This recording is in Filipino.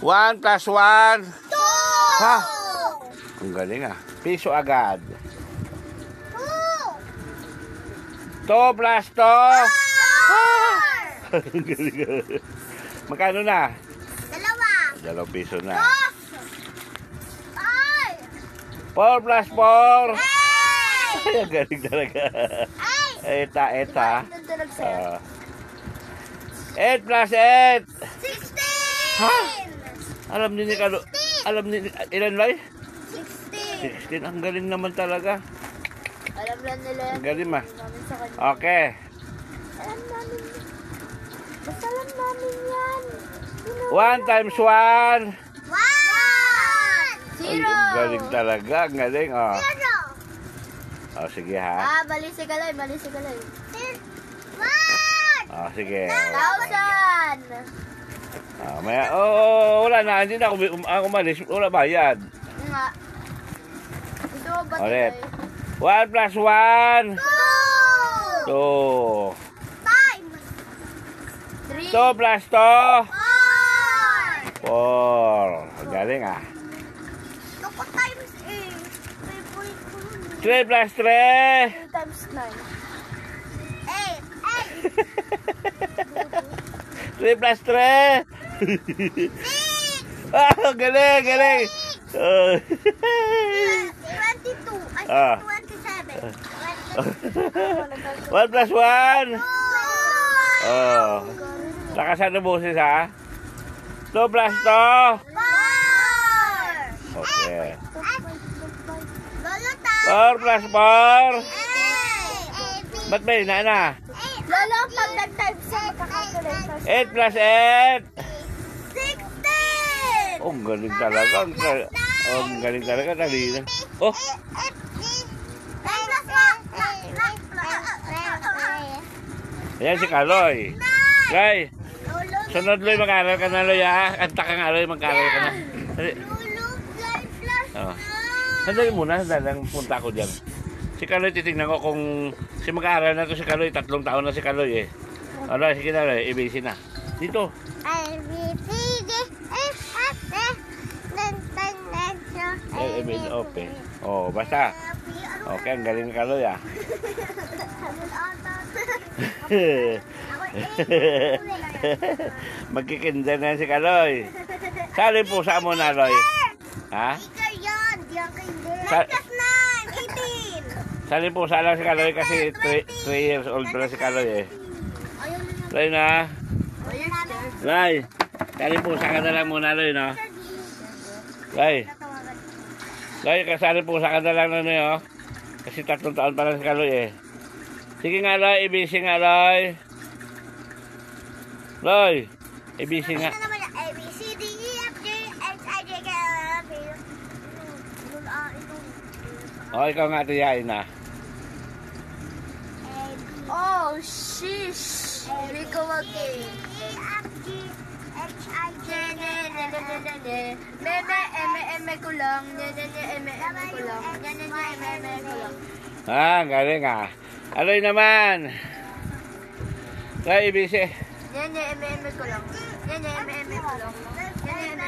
1 plus 1. 2. Ha? Ang galing ah. Piso agad. 2. 2 plus 2. 4. Ang galing ah. Magkano na? 2. 2 piso na. 5. 4 plus 4. 8. Ay, ang galing talaga. Eta. 8 plus 8. 16. Ha? Alam ni Kalo. Alam ni ilan ba? 16. 16. Ang galing naman talaga. Alam lang nila yan. Ang galing ma. Namin sa kanya. Okay. Alam namin. Basta alam namin yan. 1 times 1. 1. Ay, ang galing talaga. Ang galing. Oh. 0. Oh, sige ha. Bali si Galay. 1. Oh, sige. 1,000. Wala na. Hindi na ako umalis. Wala bayad. Nga. Ito ba Ulit. tayo? 1 plus 1. 2. 2. Times. 2 plus 2. 4. 4. Ang galing ah. 2 times 8. 3 plus 3. 3 times 9. 3 plus 3. 6. Ah, galing. 22. Ay, Ah. 27. 1 plus 1. 4. Oh. Lakasan ng boses ha. 2 plus 2. 4. Okay. Lolo, tayo. 4 plus 4. 8. Ba't may na na? Lolo, pag nag-type sa magkakakulit. 8 plus 8. 16. Oh, ang galing talaga. Ang galing talaga. Dali na. Oh, ayan si Kaloy. Guy, sunod Loy, mag-aaral ka na Loy ha. Kanta ka nga Loy, mag-aaral ka na. Dali. Oh. Sandali muna, sandali punta ko dyan. Si Kaloy, titignan ko kung si mag-aaral na to si Kaloy. 3 taon na si Kaloy eh. Ano, sige na Loy, ABC na. Dito. Okay. Oh, basta. Okay, ang galing ni Kaloy ah. Magkikinder na si Kaloy. Sali po sa mo na Loy. Ha? Sali po sa lang si Kaloy kasi 3 years old pa si Kaloy eh. Loy na. Loy. Sali po sa ka na lang muna Loy no. Loy. Loy, kasali po sa ka na lang na oh. Kasi 3 taon pa lang si Kaloy eh. Sige nga Loy, ibisi nga Loy. Loy, ibisi nga. Oh, ikaw nga tiyain na. Oh, shish. Hindi ko mag-game. Meme ko lang. Meme ko lang. Ah, galing ah. Aloy naman. Loy, ibisi. Meme ko lang. Meme ko lang. Yan,